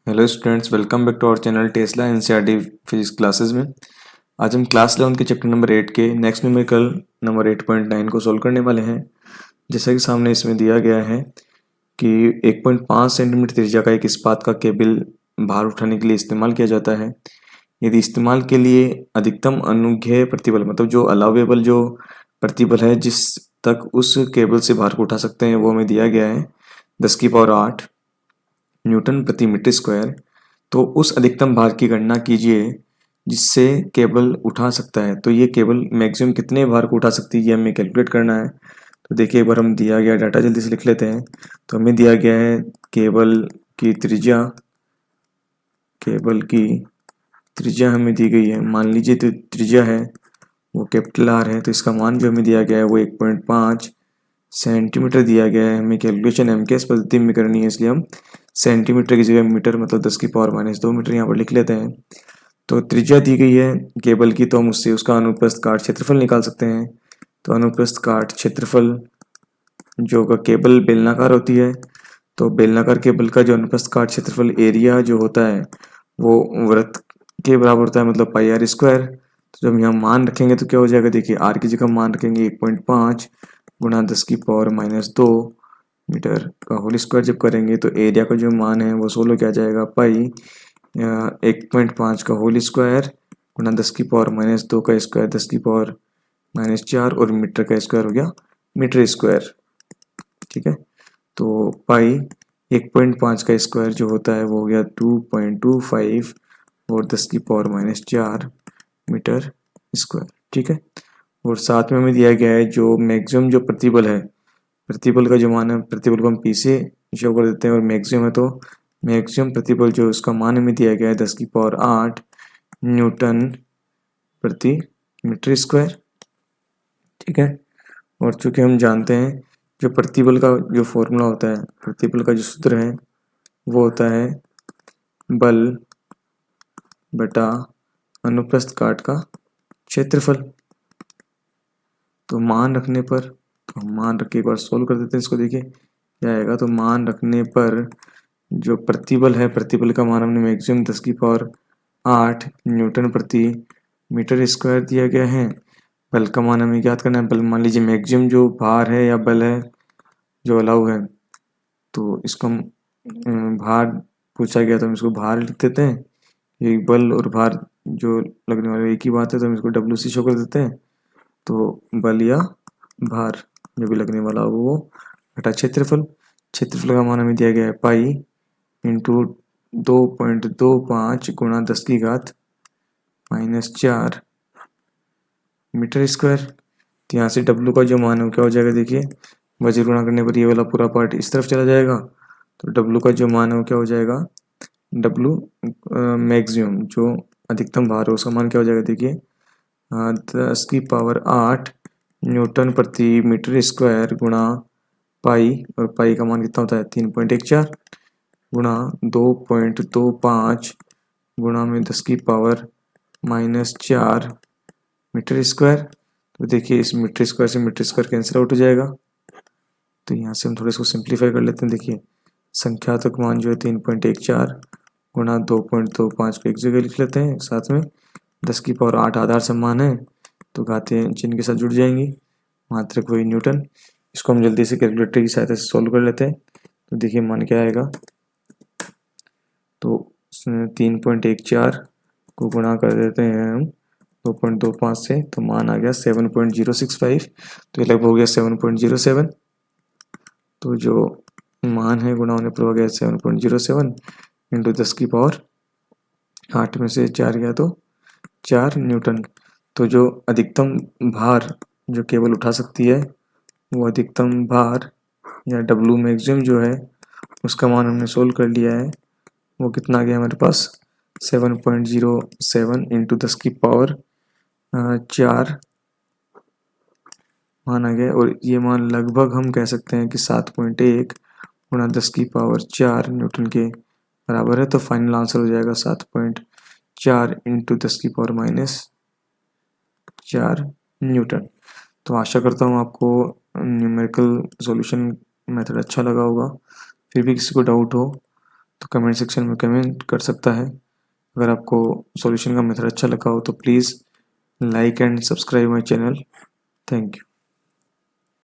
Hello students, welcome back to our channel Tesla NCERT physics classes में। आज हम class 11 के चैप्टर नंबर 8 के नेक्स्ट न्यूमेरिकल नंबर 8.9 को सॉल्व करने वाले हैं। जैसा कि सामने इसमें दिया गया है कि 1.5 सेंटीमीटर त्रिज्या का एक इस्पात का केबल भार उठाने के लिए इस्तेमाल किया जाता है। यदि इस्तेमाल के लिए अधिकतम अनुज्ञेय प्रतिबल मतलब जो अलाउेबल जो प्रतिबल है जिस तक उस केबल से भार को उठा सकते हैं वो हमें दिया गया है 10⁸ न्यूटन प्रति मीटर स्क्वायर। तो उस अधिकतम भार की गणना कीजिए जिससे केबल उठा सकता है। तो ये केबल मैक्सिमम कितने भार को उठा सकती है ये हमें कैलकुलेट करना है। तो देखिए एक बार हम दिया गया डाटा जल्दी से लिख लेते हैं। तो हमें दिया गया है केबल की त्रिज्या हमें दी गई है। मान लीजिए तो त्रिज्या है वो कैपिटल आर है। तो इसका मान जो हमें दिया गया है वो 1.5 सेंटीमीटर दिया गया है। हमें कैलकुलेशन एमकेएस पद्धति में करनी है, इसलिए हम सेंटीमीटर की जगह मीटर मतलब 10⁻² मीटर यहाँ पर लिख लेते हैं। तो त्रिज्या दी गई है केबल की, तो हम उससे उसका अनुप्रस्थ काट क्षेत्रफल निकाल सकते हैं। तो अनुप्रस्थ काट क्षेत्रफल जो का केबल बेलनाकार होती है, तो बेलनाकार केबल का जो अनुप्रस्थ काट क्षेत्रफल एरिया जो होता है वो वृत्त के बराबर होता है, मतलब पाई आर स्क्वायर। तो जब यहाँ मान रखेंगे तो क्या हो जाएगा, देखिए आर की जगह मान रखेंगे 1.5 गुणा 10⁻²2 मीटर का होल स्क्वायर जब करेंगे तो एरिया का जो मान है वो 16 क्या जाएगा पाई 1.5 का होल स्क्वायर गुणा 10⁻² का स्क्वायर 10⁻⁴ और मीटर का स्क्वायर हो गया मीटर स्क्वायर। ठीक है, तो पाई 1.5 का स्क्वायर जो होता है वो हो गया 2.25 और 10⁻⁴ मीटर स्क्वायर। ठीक है, और साथ में हमें दिया गया है जो मैक्सिमम जो प्रतिबल है, प्रतिबल का जो मान है प्रतिबल को हम पी से शो कर देते हैं और मैक्सिमम है तो मैक्सिमम प्रतिबल जो उसका मान हमें दिया गया है 10⁸ न्यूटन प्रति मीटर स्क्वायर। ठीक है, और चूंकि हम जानते हैं जो प्रतिबल का जो फॉर्मूला होता है, प्रतिबल का जो सूत्र है वो होता है बल बटा अनुप्रस्थ काट का क्षेत्रफल। तो मान रखने पर, तो हम मान रख के एक बार सोल्व कर देते हैं इसको। देखिए क्या आएगा, तो मान रखने पर जो प्रतिबल है, प्रतिबल का मान हमने मैक्सिमम 10⁸ न्यूटन प्रति मीटर स्क्वायर दिया गया है। बल का मान हमें ज्ञात करना है। बल मान लीजिए मैक्सिमम जो भार है या बल है जो अलाउ है, तो इसको हम भार पूछा गया तो हम इसको भार लिख देते हैं। ये बल और भार जो लगने वाले एक ही बात है, तो हम इसको डब्ल्यू सी शो कर देते हैं। तो बल या भार जो भी लगने वाला हो वो बटा क्षेत्रफल। क्षेत्रफल का मान हमें दिया गया है पाई इंटू 2.25 गुणा 10⁻⁴ मीटर स्क्वायर। तो यहाँ से डब्लू का जो मान है वो क्या हो जाएगा, देखिए वज्र गुणा करने पर ये वाला पूरा पार्ट इस तरफ चला जाएगा। तो डब्लू का जो मान है वो क्या हो जाएगा, डब्लू मैक्सिमम जो अधिकतम भार है उसका मान क्या हो जाएगा, देखिए 10⁸ न्यूटन प्रति मीटर स्क्वायर गुणा पाई, और पाई का मान कितना होता है 3.14 गुणा 2.25 गुणा में 10⁻⁴ मीटर स्क्वायर। तो देखिए इस मीटर स्क्वायर से मीटर स्क्वायर कैंसिल आउट हो जाएगा। तो यहाँ से हम थोड़ा इसको सिंप्लीफाई कर लेते हैं। देखिए संख्यात्मक मान जो है 3.14 गुणा 2.25 को एक जगह लिख लेते हैं साथ में 10⁸ आधार समान है तो घातें चिन्ह के साथ जुड़ जाएंगी, मात्रक वही न्यूटन। इसको हम जल्दी से कैलकुलेटर की सहायता से सॉल्व कर लेते हैं। तो देखिए मान क्या आएगा, तो 3.14 को गुणा कर देते हैं हम 2.25 से, तो मान आ गया 7.065। तो ये लगभग हो गया 7.07। तो जो मान है गुणा होने पर हो गया 7.07 इंटू 10⁸ में से 4 गया तो 4 न्यूटन। तो जो अधिकतम भार जो केबल उठा सकती है वो अधिकतम भार या डब्लू मैक्सिमम जो है उसका मान हमने सोल्व कर लिया है। वो कितना आ गया हमारे पास 7.07 इंटू 10⁻⁴ मान आ गया। और ये मान लगभग हम कह सकते हैं कि 7.1 गुणा 10⁻⁴ न्यूटन के बराबर है। तो फाइनल आंसर हो जाएगा 7.4 इंटू 10⁻⁴ न्यूटन। तो आशा करता हूँ आपको न्यूमेरिकल सॉल्यूशन मेथड अच्छा लगा होगा। फिर भी किसी को डाउट हो तो कमेंट सेक्शन में कमेंट कर सकता है। अगर आपको सॉल्यूशन का मेथड अच्छा लगा हो तो please like and subscribe my channel. Thank you.